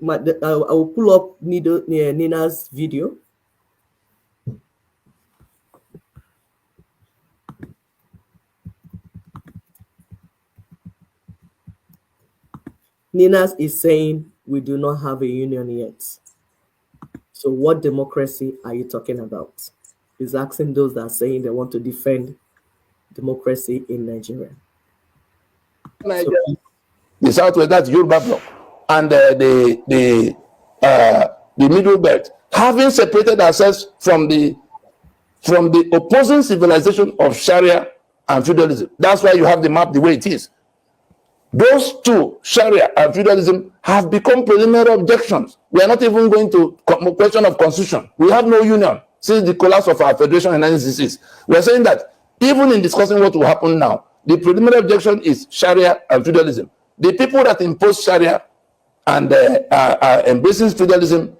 I will pull up Nina's video. Nina is saying we do not have a union yet. So what democracy are you talking about? He's asking those that are saying they want to defend democracy in Nigeria. The Southwest, that's Yoruba bloc, and the Middle Belt, having separated ourselves from the opposing civilization of Sharia and feudalism. That's why you have the map the way it is. Those two, Sharia and feudalism, have become preliminary objections. We are not even going to question of constitution. We have no union since the collapse of our federation in 1966. We are saying that even in discussing what will happen now, the preliminary objection is Sharia and feudalism. The people that impose Sharia and are embracing feudalism,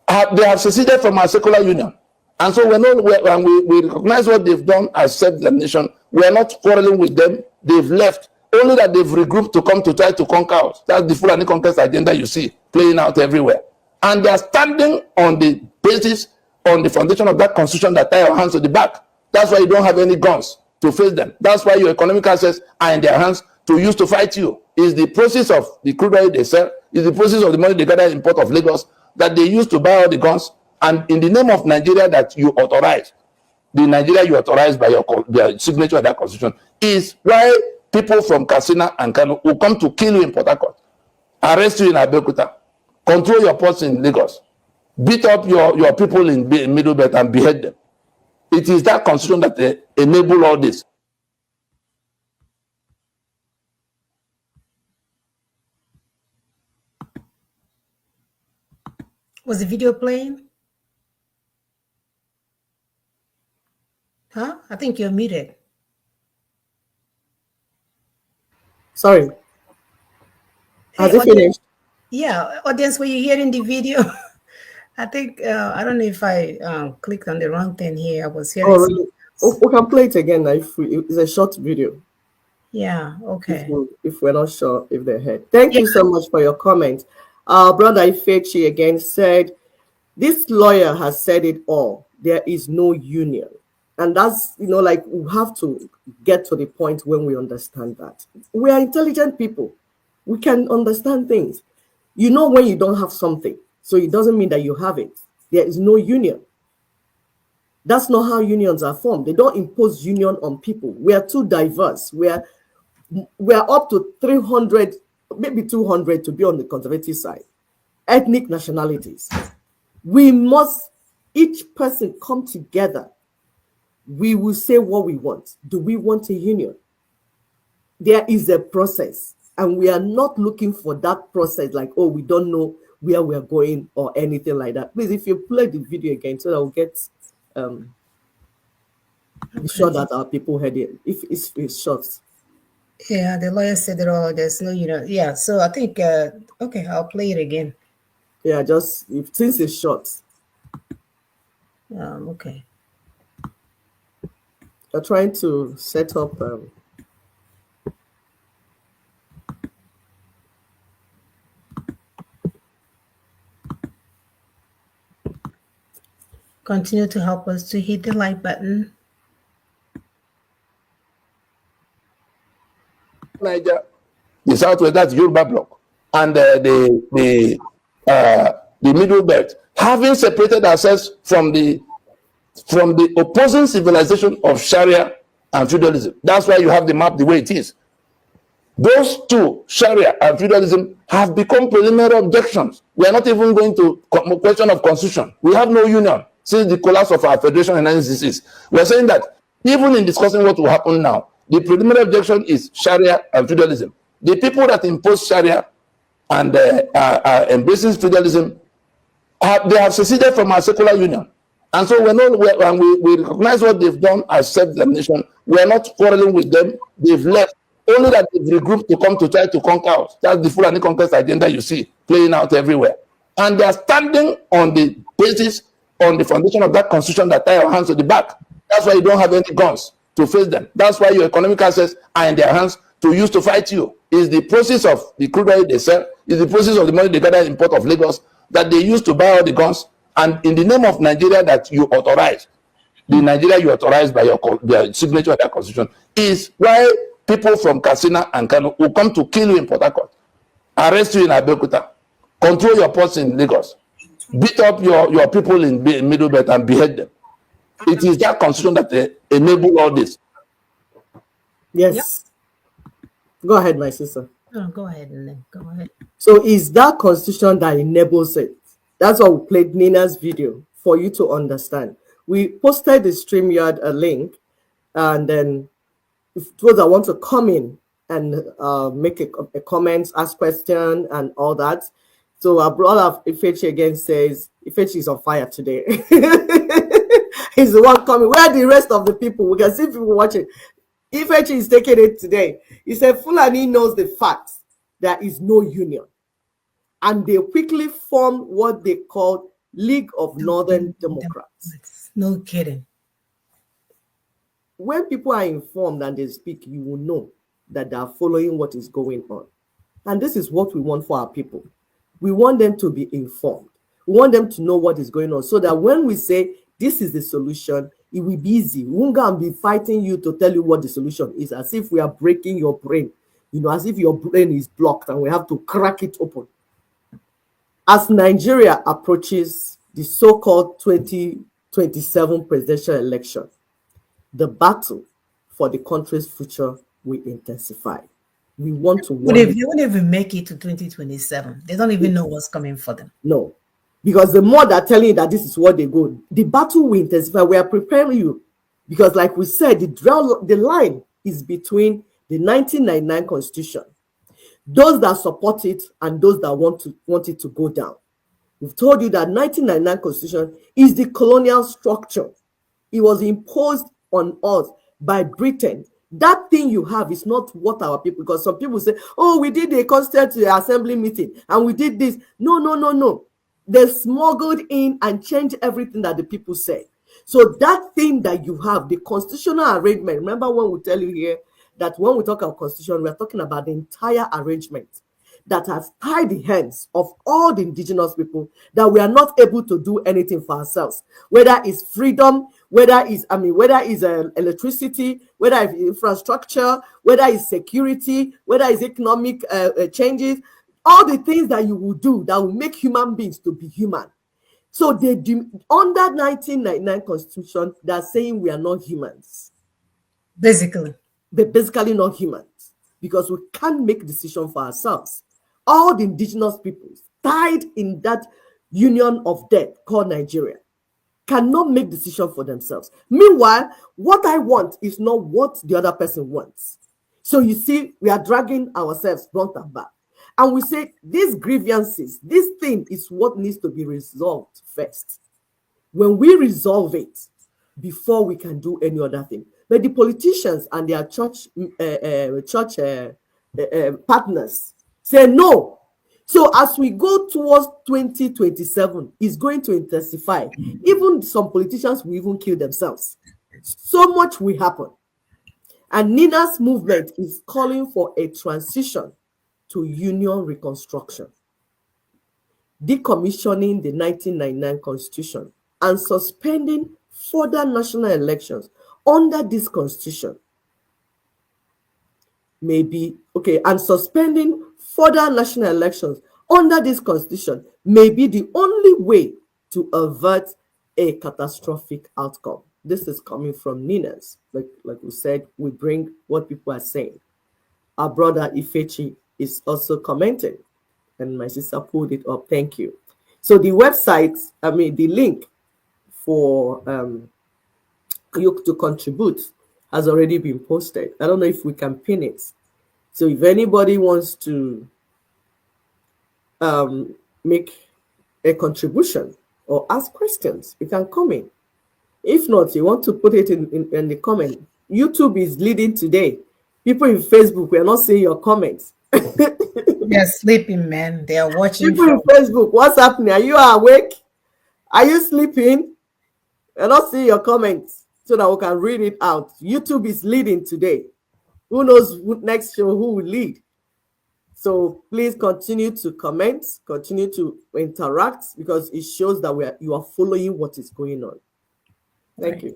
they have seceded from our secular union. And so when we recognize what they've done as self-determination, we are not quarreling with them. They've left. Only that they've regrouped to come to try to conquer us. That's the Fulani conquest agenda you see playing out everywhere. And they are standing on the basis, on the foundation of that constitution that tie our hands to the back. That's why you don't have any guns to face them. That's why your economic assets are in their hands to use to fight you. Is the process of the crude oil they sell, is the process of the money they gather in Port of Lagos that they use to buy all the guns. And in the name of Nigeria that you authorize, the Nigeria you authorize by your signature of that constitution, is why people from Katsina and Kano will come to kill you in Port Harcourt, arrest you in Abeokuta, control your ports in Lagos, beat up your people in Middle Belt and behead them. It is that constitution that enable all this. Was the video playing? Huh? I think you're muted. Sorry. Has it finished? Yeah, audience, were you hearing the video? I think, I don't know if I clicked on the wrong thing here. I was hearing. Oh, really? We can play it again. It's a short video. Yeah, okay. If we're not sure if they heard. Thank you so much for your comment. Brother Ifechi again said, this lawyer has said it all. There is no union. And that's, like we have to get to the point when we understand that. We are intelligent people. We can understand things. When you don't have something, so it doesn't mean that you have it. There is no union. That's not how unions are formed. They don't impose union on people. We are too diverse. We are up to 300, maybe 200 to be on the conservative side. Ethnic nationalities. We must, each person come together. We will say what we want. Do we want a union? There is a process, and we are not looking for that process like, oh, we don't know where we are going or anything like that. Please, if you play the video again, so that we'll get be sure that our people heard it. If it's short. Yeah, the lawyer said it all. There's no, yeah. So I think, okay, I'll play it again. Yeah, since it's short. Okay. They're trying to set up. Continue to help us to hit the like button. Niger, the Southwest, that's Yoruba bloc, and the Middle Belt, having separated ourselves from the opposing civilization of Sharia and feudalism. That's why you have the map the way it is. Those two, Sharia and feudalism, have become preliminary objections. We are not even going to question of constitution. We have no union since the collapse of our federation in 1966. We are saying that even in discussing what will happen now, the preliminary objection is Sharia and feudalism. The people that impose Sharia and are embracing feudalism, they have seceded from our secular union. And so when we recognize what they've done as self-determination, we are not quarreling with them. They've left. Only that they've regrouped to come to try to conquer us. That's the Fulani conquest agenda you see playing out everywhere. And they are standing on the basis, on the foundation of that constitution that tie our hands to the back. That's why you don't have any guns to face them. That's why your economic assets are in their hands to use to fight you. Is the process of the crude oil they sell, is the process of the money they gather in Port of Lagos that they use to buy all the guns, and in the name of Nigeria that you authorize, the Nigeria you authorize by your signature of that constitution, is why people from Katsina and Kano will come to kill you in Port Harcourt, arrest you in Abeokuta, control your ports in Lagos, beat up your people in Middle Belt and behead them. It is that constitution that enable all this. Yes. Yep. Go ahead, my sister. No, go ahead, and go ahead. So is that constitution that enables it? That's why we played Nina's video for you to understand. We posted the StreamYard a link, and then if those that want to come in and make a comment, ask question, and all that. So our brother Ifechi again says Ifechi is on fire today. He's the one coming. Where are the rest of the people? We can see people watching. Ifechi is taking it today. He said Fulani knows the fact there is no union, and they quickly formed what they called League of Northern Democrats. No kidding. When people are informed and they speak, you will know that they are following what is going on. And this is what we want for our people. We want them to be informed. We want them to know what is going on, so that when we say this is the solution, it will be easy. We won't go and be fighting you to tell you what the solution is, as if we are breaking your brain, as if your brain is blocked and we have to crack it open. As Nigeria approaches the so-called 2027 presidential election, the battle for the country's future will intensify. We want to win. If you won't even make it to 2027, they don't even know what's coming for them. No, because the more they're telling you that this is what they go, the battle will intensify. We are preparing you, because like we said, the line is between the 1999 Constitution, those that support it and those that want it to go down. We've told you that 1999 Constitution is the colonial structure. It was imposed on us by Britain. That thing you have is not what our people, because some people say, oh, we did a Constituent Assembly meeting and we did this. No. They smuggled in and changed everything that the people say. So that thing that you have, the constitutional arrangement, remember when we tell you here that when we talk about constitution, we're talking about the entire arrangement that has tied the hands of all the indigenous people, that we are not able to do anything for ourselves, whether it's freedom, whether it's electricity, whether it's infrastructure, whether it's security, whether it's economic changes, all the things that you will do that will make human beings to be human. So they do, under 1999 Constitution, they're saying we are not humans. Basically. They're basically not humans, because we can't make decisions for ourselves. All the indigenous peoples tied in that union of death called Nigeria cannot make decisions for themselves. Meanwhile, what I want is not what the other person wants. So you see, we are dragging ourselves front and back. And we say these grievances, this thing is what needs to be resolved first. When we resolve it, before we can do any other thing. But the politicians and their church partners say no. So as we go towards 2027, it's going to intensify. Even some politicians will even kill themselves. So much will happen. And Nina's movement is calling for a transition to union reconstruction, decommissioning the 1999 Constitution and suspending further national elections under this Constitution. And suspending further national elections under this Constitution may be the only way to avert a catastrophic outcome. This is coming from Nina's. Like we said, we bring what people are saying. Our brother Ifechi is also commenting, and my sister pulled it up. Thank you. So the website, the link for you to contribute has already been posted. I don't know if we can pin it. So if anybody wants to make a contribution or ask questions, you can comment. If not, you want to put it in the comment. YouTube is leading today. People in Facebook, we are not seeing your comments. They're sleeping, man. They are watching. People in Facebook, what's happening? Are you awake? Are you sleeping? We're not seeing your comments so that we can read it out. YouTube is leading today. Who knows next show who will lead? So please continue to comment, continue to interact, because it shows that you are following what is going on. Thank you.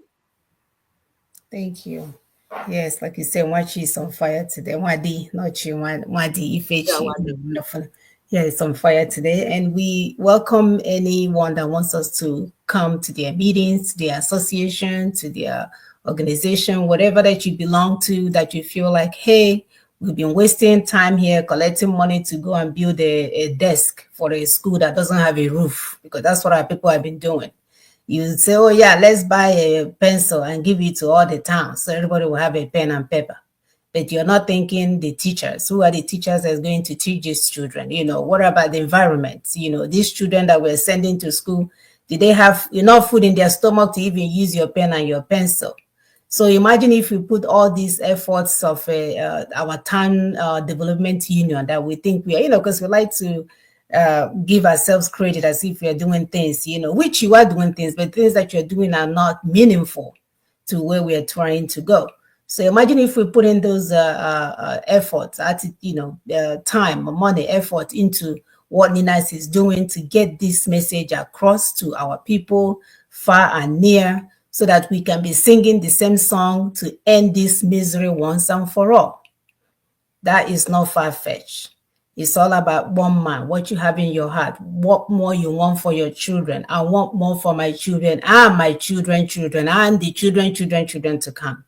Thank you. Yes, like you said, Mwachi is on fire today. Mwadi, not you, Mwadi, Ifechi. Wonderful. Yeah, it's on fire today. And we welcome anyone that wants us to come to their meetings, to their association, to their organization, whatever that you belong to, that you feel like, hey, we've been wasting time here collecting money to go and build a desk for a school that doesn't have a roof, because that's what our people have been doing. You say, oh yeah, let's buy a pencil and give it to all the towns so everybody will have a pen and paper. But you're not thinking the teachers. Who are the teachers that's going to teach these children? You know, what about the environment? You know, these children that we're sending to school, did they have enough food in their stomach to even use your pen and your pencil? So imagine if we put all these efforts of our town development union that we think we are, you know, because we like to give ourselves credit as if we are doing things, you know, which you are doing things, but things that you're doing are not meaningful to where we are trying to go. So imagine if we put in those efforts, you know, time, money, effort into what Ninas is doing to get this message across to our people far and near, so that we can be singing the same song to end this misery once and for all. That is not far-fetched. It's all about one man, what you have in your heart, what more you want for your children. I want more for my children and my children, and the children to come.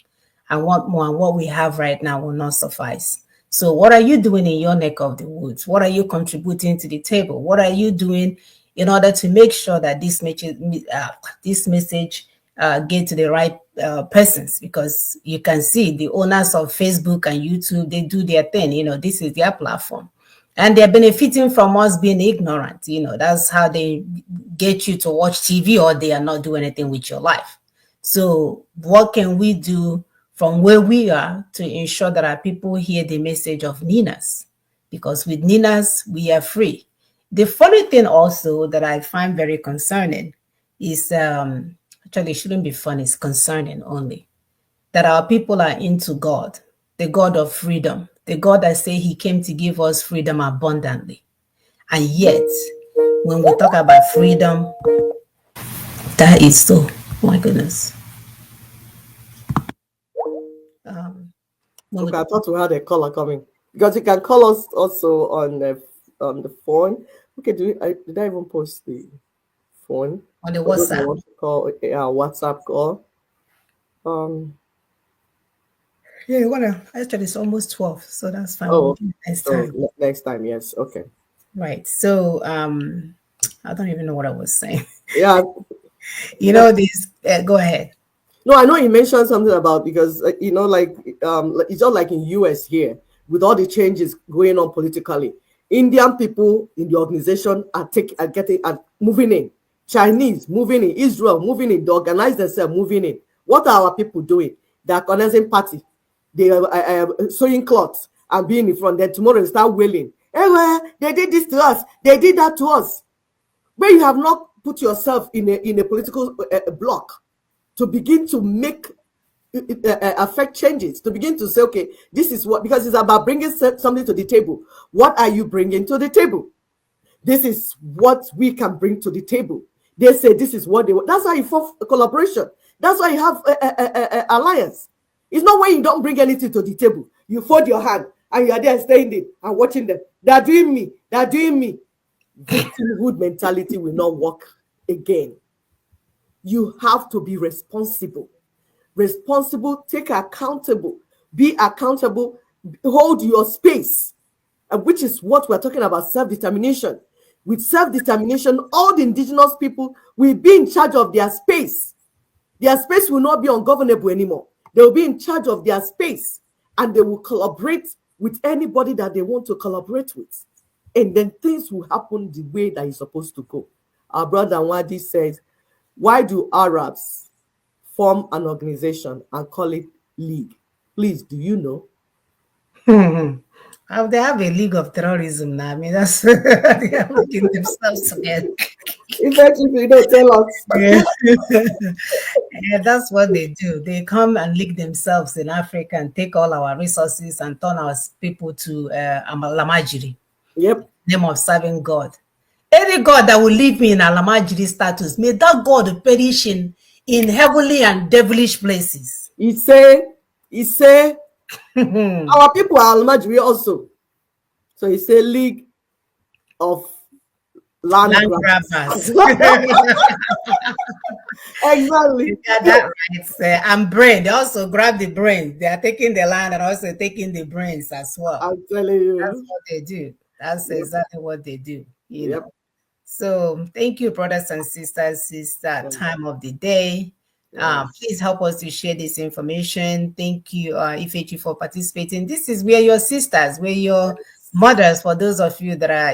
I want more, and what we have right now will not suffice. So what are you doing in your neck of the woods? What are you contributing to the table? What are you doing in order to make sure that this message get to the right persons? Because you can see the owners of Facebook and YouTube, they do their thing. You know, this is their platform. And they're benefiting from us being ignorant. You know, that's how they get you to watch TV, or they are not doing anything with your life. So what can we do from where we are to ensure that our people hear the message of Ninas? Because with Ninas, we are free. The funny thing also that I find very concerning is, actually it shouldn't be funny, it's concerning only, that our people are into God, the God of freedom, the God that say he came to give us freedom abundantly. And yet, when we talk about freedom, that is so, oh my goodness. Okay, I thought we had a caller coming, because you can call us also on the phone. Okay, did I even post the phone? On the WhatsApp. Want to call, WhatsApp call. Yeah, actually it's almost 12, so that's fine. Oh, next time. Next time, yes. Okay. Right. So I don't even know what I was saying. Yeah. You know, this go ahead. No, I know you mentioned something about, because you know, like it's just like in US here, with all the changes going on politically, Indian people in the organization are moving in. Chinese moving in, Israel moving in, they organize themselves moving in. What are our people doing? They are organizing party. They are sewing cloths and being in front. Then tomorrow they start wailing. Hey, they did this to us. They did that to us. Where you have not put yourself in a political block to begin to make affect changes, to begin to say, okay, this is what, because it's about bringing something to the table. What are you bringing to the table? This is what we can bring to the table. They say this is what they want. That's why you form a collaboration. That's why you have a alliance. It's not when you don't bring anything to the table. You fold your hand and you are there standing and watching them. They are doing me. They are doing me. Victimhood mentality will not work again. You have to be responsible. Responsible, take accountable, be accountable, hold your space, which is what we're talking about, self-determination. With self-determination, all the indigenous people will be in charge of their space. Their space will not be ungovernable anymore. They will be in charge of their space, and they will collaborate with anybody that they want to collaborate with. And then things will happen the way that it's supposed to go. Our brother Wadi says, why do Arabs form an organization and call it league? Please, do you know? They have a league of terrorism now. I mean, that's they are making themselves together. Eventually, you don't tell us. Yeah. Yeah, that's what they do. They come and lick themselves in Africa and take all our resources and turn our people to Alamajiri, Yep. name of serving God. Any God that will leave me in Alamajiri status, may that God perish in heavenly and devilish places. He say, our people are Almajiri also. So he say League of Land grabbers. Exactly. You got that right. And brain. They also grab the brain. They are taking the land and also taking the brains as well. I'm telling you. That's what they do. That's exactly what they do. You Yep. know. So thank you, brothers and sisters. It's that time of the day. Please help us to share this information. Thank you, Ifechi, for participating. This is where your sisters, where your mothers, for those of you that are,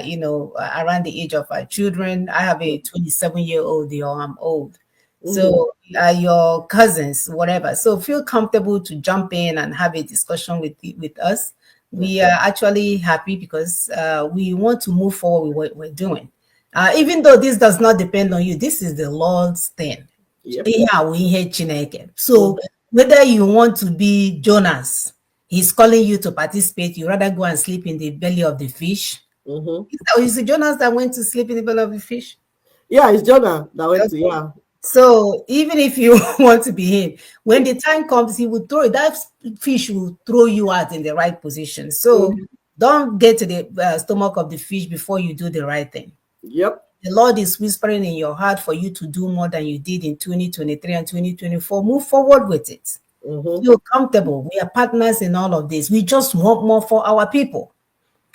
around the age of our children. I have a 27-year-old, I'm old. So your cousins, whatever. So feel comfortable to jump in and have a discussion with us. We are actually happy because we want to move forward with what we're doing. Even though this does not depend on you, this is the Lord's thing. Yep. So whether you want to be Jonas, he's calling you to participate, you rather go and sleep in the belly of the fish. Is it Jonas that went to sleep in the belly of the fish? Yeah, it's Jonah that went to, yeah. So even if you want to be him, when the time comes, he will throw that fish will throw you out in the right position. So don't get to the stomach of the fish before you do the right thing. Yep. The Lord is whispering in your heart for you to do more than you did in 2023 and 2024. Move forward with it. Feel comfortable. We are partners in all of this. We just want more for our people.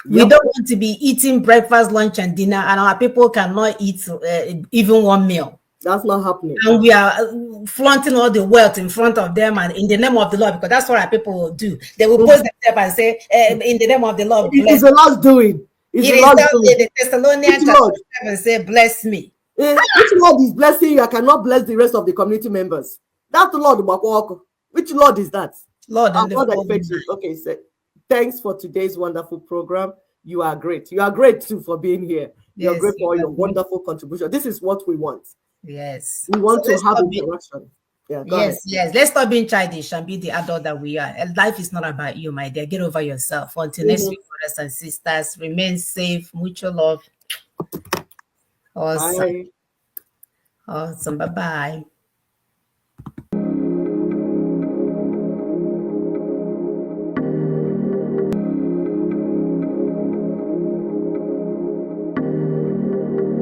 We don't want to be eating breakfast, lunch, and dinner, and our people cannot eat even one meal. That's not happening. And we are flaunting all the wealth in front of them and in the name of the Lord, because that's what our people will do. They will post themselves and say, in the name of the Lord, bless. It's the Lord's doing. It's the Lord's doing. The Thessalonians chapter 7 say, bless me. Which Lord is blessing you? I cannot bless the rest of the community members. That's the Lord. Which Lord is that? Lord. Okay, so thanks for today's wonderful program. You are great. You are great too for being here. You're great for your wonderful contribution. This is what we want. Yes. We want to have interaction. Yes. Let's stop being childish and be the adult that we are. Life is not about you, my dear. Get over yourself. Until next week, brothers and sisters, remain safe. Mutual love. Awesome. Bye. Awesome. Bye-bye.